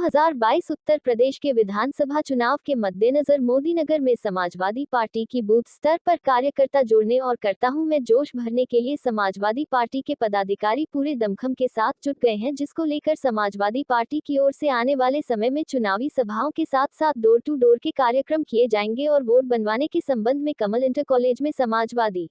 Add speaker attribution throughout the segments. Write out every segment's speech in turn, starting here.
Speaker 1: 2022 उत्तर प्रदेश के विधानसभा चुनाव के मद्देनजर मोदीनगर में समाजवादी पार्टी की बूथ स्तर पर कार्यकर्ता जोड़ने और करताहू में जोश भरने के लिए समाजवादी पार्टी के पदाधिकारी पूरे दमखम के साथ जुट गए हैं, जिसको लेकर समाजवादी पार्टी की ओर से आने वाले समय में चुनावी सभाओं के साथ साथ डोर टू डोर के कार्यक्रम किए जाएंगे और वोट बनवाने के संबंध में कमल इंटर कॉलेज में समाजवादी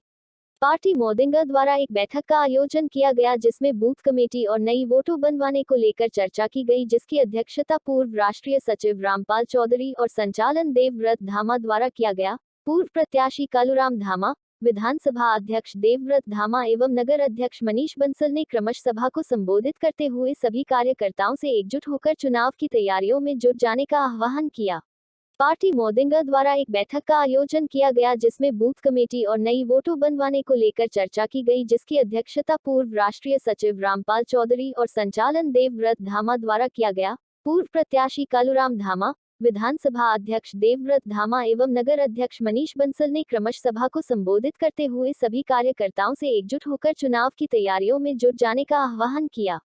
Speaker 1: पार्टी मोदिंगा द्वारा एक बैठक का आयोजन किया गया, जिसमें बूथ कमेटी और नई वोटों बनवाने को लेकर चर्चा की गई, जिसकी अध्यक्षता पूर्व राष्ट्रीय सचिव रामपाल चौधरी और संचालन देवव्रत धामा द्वारा किया गया। पूर्व प्रत्याशी कालूराम धामा, विधानसभा अध्यक्ष देवव्रत धामा एवं नगर अध्यक्ष मनीष बंसल ने क्रमशः सभा को संबोधित करते हुए सभी कार्यकर्ताओं से एकजुट होकर चुनाव की तैयारियों में जुट जाने का आह्वान किया। पार्टी मोदिंगा द्वारा एक बैठक का आयोजन किया गया, जिसमें बूथ कमेटी और नई वोटों बनवाने को लेकर चर्चा की गई, जिसकी अध्यक्षता पूर्व राष्ट्रीय सचिव रामपाल चौधरी और संचालन देवव्रत धामा द्वारा किया गया। पूर्व प्रत्याशी कालूराम धामा, विधानसभा अध्यक्ष देवव्रत धामा एवं नगर अध्यक्ष मनीष बंसल ने क्रमशः सभा को संबोधित करते हुए सभी कार्यकर्ताओं से एकजुट होकर चुनाव की तैयारियों में जुट जाने का आह्वान किया।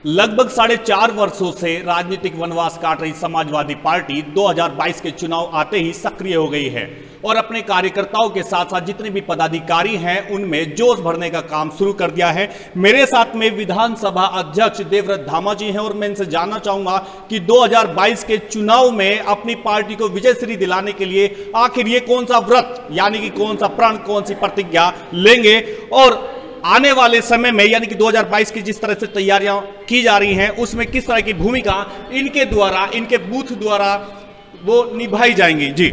Speaker 2: लगभग 4.5 वर्षों से राजनीतिक वनवास काट रही समाजवादी पार्टी 2022 के चुनाव आते ही सक्रिय हो गई है और अपने कार्यकर्ताओं के साथ साथ जितने भी पदाधिकारी हैं उनमें जोश भरने का काम शुरू कर दिया है। मेरे साथ में विधानसभा अध्यक्ष देवव्रत धामा जी हैं और मैं इनसे जानना चाहूंगा कि 2022 के चुनाव में अपनी पार्टी को विजयश्री दिलाने के लिए आखिर ये कौन सा व्रत यानी कि कौन सा प्रण, कौन सी प्रतिज्ञा लेंगे और आने वाले समय में यानी कि 2022 की जिस तरह से तैयारियां की जा रही हैं उसमें किस तरह की भूमिका इनके द्वारा, इनके बूथ द्वारा वो निभाई जाएंगी। जी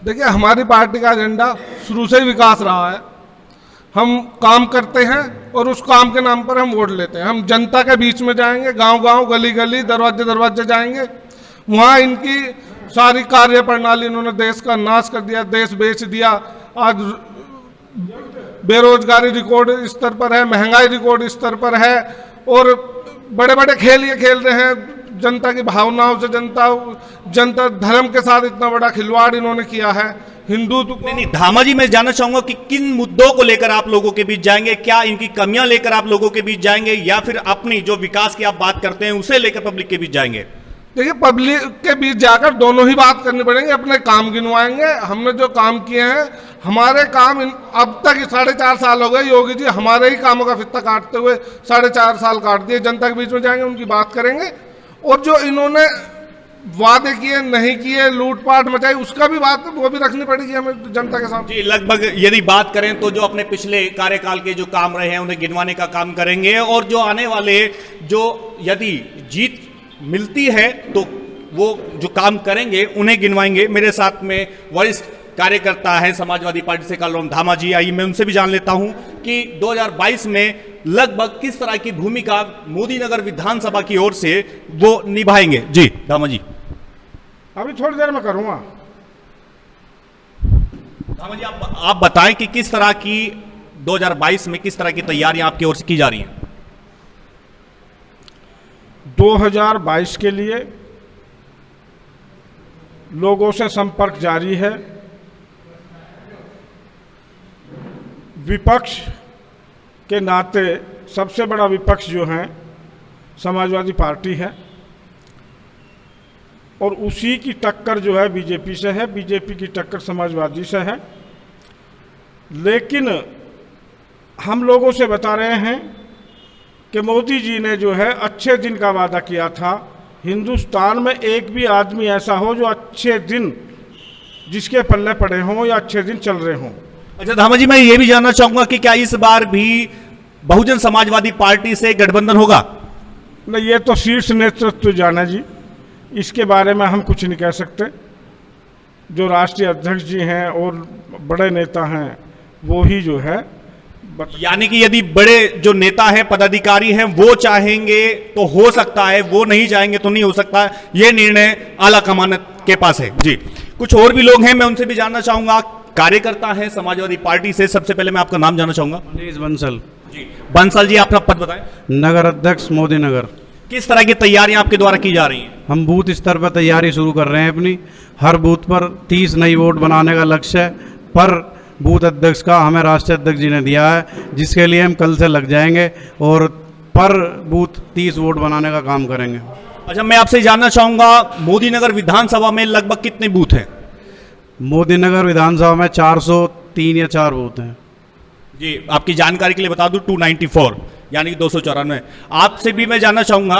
Speaker 3: देखिए, हमारी पार्टी का एजेंडा शुरू से ही विकास रहा है। हम काम करते हैं और उस काम के नाम पर हम वोट लेते हैं। हम जनता के बीच में जाएंगे, गांव-गांव, गली-गली, दरवाजे-दरवाजे जाएंगे। वहाँ इनकी सारी कार्य प्रणाली, इन्होंने देश का नाश कर दिया, देश बेच दिया। आज बेरोजगारी रिकॉर्ड स्तर पर है, महंगाई रिकॉर्ड स्तर पर है और बड़े बड़े खेल ये खेल रहे हैं जनता की भावनाओं से। जनता धर्म के साथ इतना बड़ा खिलवाड़ इन्होंने किया है। हिंदुत्व
Speaker 2: नहीं, धामा जी, मैं जानना चाहूंगा कि किन मुद्दों को लेकर आप लोगों के बीच जाएंगे? क्या इनकी कमियां लेकर आप लोगों के बीच जाएंगे या फिर अपनी जो विकास की आप बात करते हैं उसे लेकर पब्लिक के बीच जाएंगे?
Speaker 3: देखिए, पब्लिक के बीच जाकर दोनों ही बात करनी पड़ेंगे। अपने काम गिनवाएंगे। हमने जो काम किए हैं, हमारे काम अब तक 4.5 साल हो गए योगी जी हमारे ही कामों का फित्ता काटते हुए 4.5 साल काट दिए। जनता के बीच में जाएंगे, उनकी बात करेंगे और जो इन्होंने वादे किए, नहीं किए, लूटपाट मचाई, उसका भी बात वो भी रखनी पड़ेगी हमें जनता के सामने।
Speaker 2: जी, लगभग यदि बात करें तो जो अपने पिछले कार्यकाल के जो काम रहे हैं उन्हें गिनवाने का काम करेंगे और जो आने वाले जो यदि जीत मिलती है तो वो जो काम करेंगे उन्हें गिनवाएंगे। मेरे साथ में वरिष्ठ कार्यकर्ता है समाजवादी पार्टी से कालूराम धामा जी, आइए मैं उनसे भी जान लेता हूं कि 2022 में लगभग किस तरह की भूमिका मोदीनगर विधानसभा की ओर से वो निभाएंगे। जी धामा जी।
Speaker 3: अभी थोड़ी देर में करूंगा।
Speaker 2: धामा जी, आप बताएं कि किस तरह की 2022 में किस तरह की तैयारियां आपकी ओर से की जा रही हैं?
Speaker 3: 2022 के लिए लोगों से संपर्क जारी है। विपक्ष के नाते सबसे बड़ा विपक्ष जो है समाजवादी पार्टी है और उसी की टक्कर जो है बीजेपी से है, बीजेपी की टक्कर समाजवादी से है। लेकिन हम लोगों से बता रहे हैं कि मोदी जी ने जो है अच्छे दिन का वादा किया था। हिंदुस्तान में एक भी आदमी ऐसा हो जो अच्छे दिन जिसके पल्ले पड़े हों या अच्छे दिन चल रहे हों।
Speaker 2: अच्छा धामा जी, मैं ये भी जानना चाहूंगा कि क्या इस बार भी बहुजन समाजवादी पार्टी से गठबंधन होगा?
Speaker 3: नहीं, ये तो शीर्ष नेतृत्व जाना जी, इसके बारे में हम कुछ नहीं कह सकते। जो राष्ट्रीय अध्यक्ष जी हैं और बड़े नेता हैं वो ही जो है।
Speaker 2: यानी कि यदि बड़े जो नेता हैं, पदाधिकारी हैं, वो चाहेंगे तो हो सकता है, वो नहीं चाहेंगे तो नहीं हो सकता। ये निर्णय आला कमान के पास है। जी, कुछ और भी लोग हैं, मैं उनसे भी जानना चाहूंगा। कार्यकर्ता हैं समाजवादी पार्टी से, सबसे पहले मैं आपका नाम जानना चाहूंगा।
Speaker 4: मनीष बंसल।
Speaker 2: जी बंसल जी, अपना पद बताएं।
Speaker 4: नगर अध्यक्ष मोदीनगर।
Speaker 2: किस तरह की तैयारियां आपके द्वारा की जा रही हैं?
Speaker 4: हम बूथ स्तर पर तैयारी शुरू कर रहे हैं अपनी। हर बूथ पर 30 नई वोट बनाने का लक्ष्य है पर बूथ अध्यक्ष का हमें राष्ट्रीय अध्यक्ष जी ने दिया है, जिसके लिए हम कल से लग जाएंगे और पर बूथ 30 वोट बनाने का काम करेंगे।
Speaker 2: अच्छा, मैं आपसे जानना चाहूंगा मोदी नगर विधानसभा में लगभग कितने बूथ हैं?
Speaker 4: मोदी नगर विधानसभा में 403 या 4 बूथ हैं।
Speaker 2: जी, आपकी जानकारी के लिए बता दूं 294 यानी कि 294। आपसे भी मैं जानना चाहूंगा,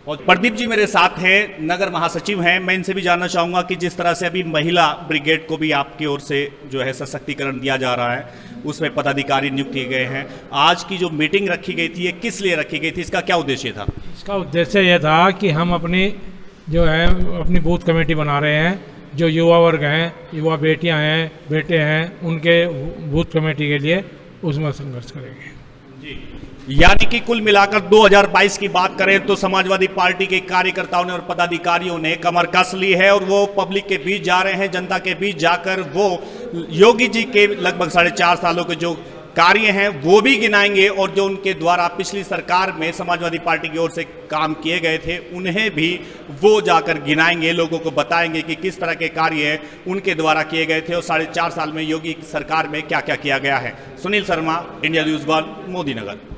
Speaker 2: और प्रदीप जी मेरे साथ हैं, नगर महासचिव हैं, मैं इनसे भी जानना चाहूंगा कि जिस तरह से अभी महिला ब्रिगेड को भी आपकी ओर से जो है सशक्तिकरण दिया जा रहा है, उसमें पदाधिकारी नियुक्त किए गए हैं, आज की जो मीटिंग रखी गई थी ये किस लिए रखी गई थी, इसका क्या उद्देश्य था?
Speaker 5: इसका उद्देश्य यह था कि हम अपनी जो है अपनी बूथ कमेटी बना रहे हैं, जो युवा वर्ग हैं, युवा बेटियां हैं, बेटे हैं, उनके बूथ कमेटी के लिए उसमें संघर्ष करेंगे।
Speaker 2: यानी कि कुल मिलाकर 2022 की बात करें तो समाजवादी पार्टी के कार्यकर्ताओं ने और पदाधिकारियों ने कमर कस ली है और वो पब्लिक के बीच जा रहे हैं, जनता के बीच जाकर वो योगी जी के लगभग 4.5 सालों के जो कार्य हैं वो भी गिनाएंगे और जो उनके द्वारा पिछली सरकार में समाजवादी पार्टी की ओर से काम किए गए थे उन्हें भी वो जाकर गिनाएंगे, लोगों को बताएंगे कि किस तरह के कार्य उनके द्वारा किए गए थे और 4.5 साल में योगी सरकार में क्या क्या किया गया है। सुनील शर्मा, इंडिया न्यूज़ 1, मोदी नगर।